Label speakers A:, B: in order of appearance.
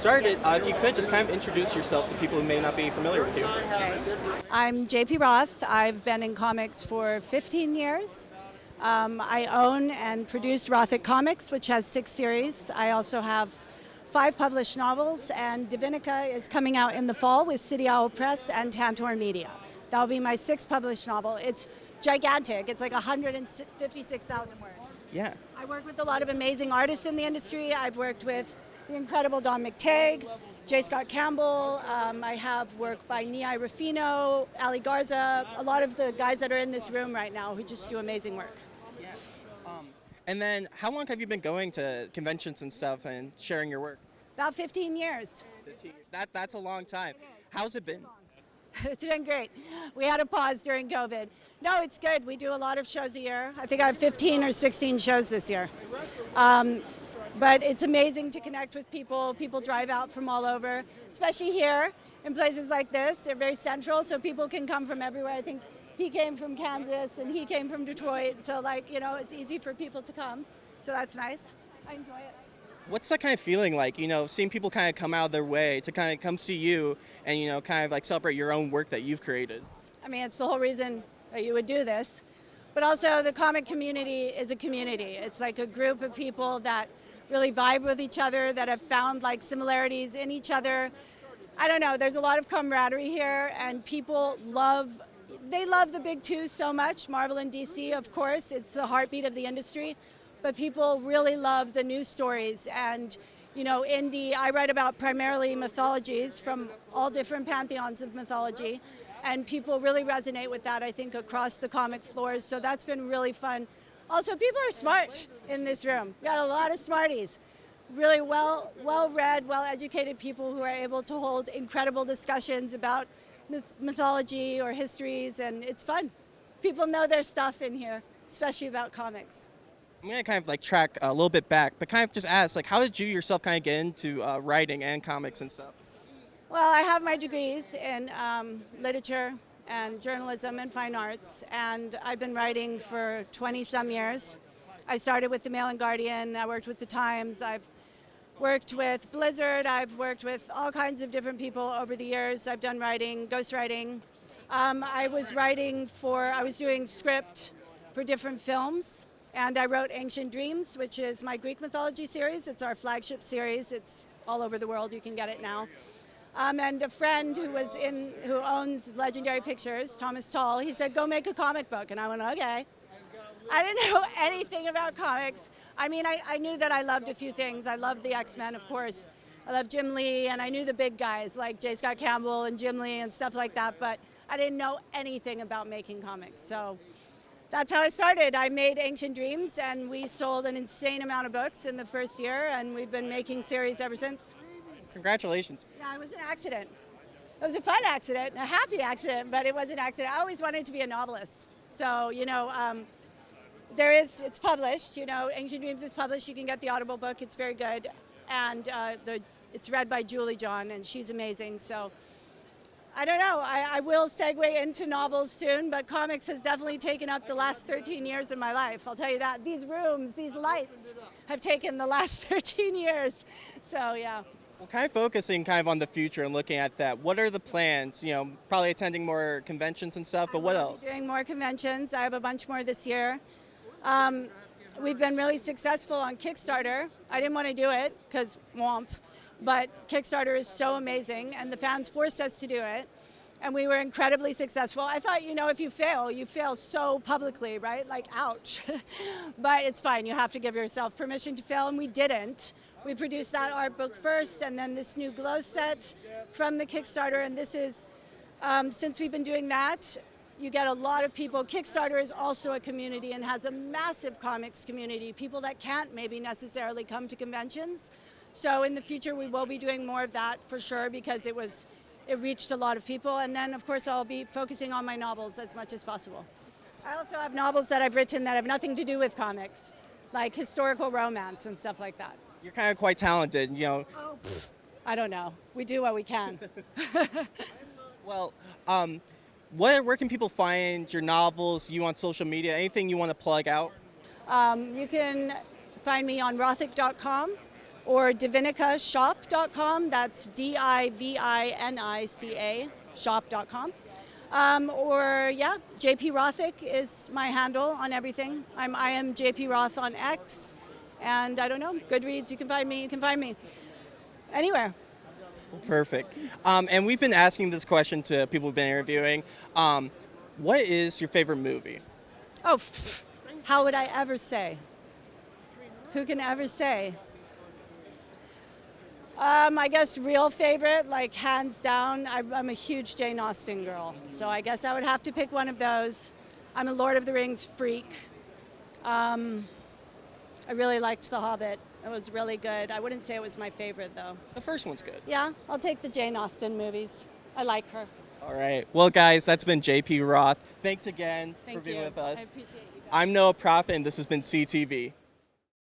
A: started, if you could just kind of introduce yourself to people who may not be familiar with you.
B: Okay. I'm JP Roth. I've been in comics for 15 years. I own and produce Rothic Comics, which has 6 series. I also have 5 published novels, and Divinica is coming out in the fall with City Owl Press and Tantor Media. That'll be my 6th published novel. It's gigantic. It's like 156,000 words.
A: Yeah.
B: I work with a lot of amazing artists in the industry. I've worked with the incredible Don McTagg, J. Scott Campbell. I have work by Nihai Rufino, Ali Garza, a lot of the guys that are in this room right now who just do amazing work.
A: Yeah. And then how long have you been going to conventions and stuff and sharing your work?
B: About 15 years.
A: 15 years. That's a long time. How's it been?
B: It's been great. We had a pause during COVID. No, it's good. We do a lot of shows a year. I think I have 15 or 16 shows this year. But it's amazing to connect with people. People drive out from all over, especially here in places like this. They're very central, so people can come from everywhere. I think he came from Kansas and he came from Detroit. So it's easy for people to come. So that's nice. I enjoy it.
A: What's that kind of feeling like, seeing people kind of come out of their way to kind of come see you and, kind of like celebrate your own work that you've created?
B: I mean, it's the whole reason that you would do this. But also the comic community is a community. It's like a group of people that really vibe with each other, that have found like similarities in each other. I don't know, there's a lot of camaraderie here, and people love the big two so much. Marvel and DC, of course, it's the heartbeat of the industry. But people really love the news stories and, indie. I write about primarily mythologies from all different pantheons of mythology, and people really resonate with that, I think, across the comic floors. So that's been really fun. Also, people are smart in this room. Got a lot of smarties. Really well-read, well-educated people who are able to hold incredible discussions about mythology or histories, and it's fun. People know their stuff in here, especially about comics.
A: I'm going to kind of track a little bit back, but kind of just ask, how did you yourself kind of get into writing and comics and stuff?
B: Well, I have my degrees in literature and journalism and fine arts, and I've been writing for 20-some years. I started with the Mail and Guardian, I worked with the Times, I've worked with Blizzard, I've worked with all kinds of different people over the years. I've done writing, ghostwriting. I was doing script for different films. And I wrote Ancient Dreams, which is my Greek mythology series. It's our flagship series. It's all over the world. You can get it now. And a friend who owns Legendary Pictures, Thomas Tall, he said, go make a comic book. And I went, okay. I didn't know anything about comics. I mean, I knew that I loved a few things. I loved the X-Men, of course. I loved Jim Lee, and I knew the big guys like J. Scott Campbell and Jim Lee and stuff like that. But I didn't know anything about making comics. So that's how I started. I made Ancient Dreams, and we sold an insane amount of books in the first year, and we've been making series ever since.
A: Congratulations.
B: Yeah, it was an accident. It was a fun accident, a happy accident, but it was an accident. I always wanted to be a novelist. So, it's published, Ancient Dreams is published. You can get the Audible book. It's very good. And it's read by Julie John, and she's amazing. So I don't know. I will segue into novels soon, but comics has definitely taken up the last 13 years of my life. I'll tell you that. These rooms, these lights have taken the last 13 years. So, yeah.
A: Well, kind of focusing kind of on the future and looking at that, what are the plans? Probably attending more conventions and stuff, but what else?
B: Doing more conventions. I have a bunch more this year. We've been really successful on Kickstarter. I didn't want to do it because womp. But Kickstarter is so amazing, and the fans forced us to do it, and we were incredibly successful. I thought, if you fail so publicly, right? Like, ouch. But it's fine. You have to give yourself permission to fail, and we didn't. We produced that art book first, and then this new glow set from the Kickstarter, and this is, since we've been doing that, you get a lot of people. Kickstarter is also a community and has a massive comics community, people that can't maybe necessarily come to conventions. So in the future, we will be doing more of that for sure, because it reached a lot of people. And then, of course, I'll be focusing on my novels as much as possible. I also have novels that I've written that have nothing to do with comics, like historical romance and stuff like that.
A: You're kind of quite talented,
B: Oh, I don't know. We do what we can.
A: Well, where can people find your novels, you on social media, anything you want to plug out?
B: You can find me on Rothic.com. or divinicashop.com. That's DIVINICA shop.com. Or yeah, JP Rothick is my handle on everything. I am JP Roth on X, and I don't know, Goodreads. You can find me. You can find me anywhere.
A: Perfect. And we've been asking this question to people we've been interviewing. What is your favorite movie?
B: Oh, how would I ever say? Who can ever say? I guess real favorite, like hands down, I'm a huge Jane Austen girl. So I guess I would have to pick one of those. I'm a Lord of the Rings freak. I really liked The Hobbit. It was really good. I wouldn't say it was my favorite, though.
A: The first one's good.
B: Yeah, I'll take the Jane Austen movies. I like her.
A: All right. Well, guys, that's been JP Roth. Thanks again for being with us.
B: I appreciate you guys.
A: I'm Noah Prophet, and this has been CTV.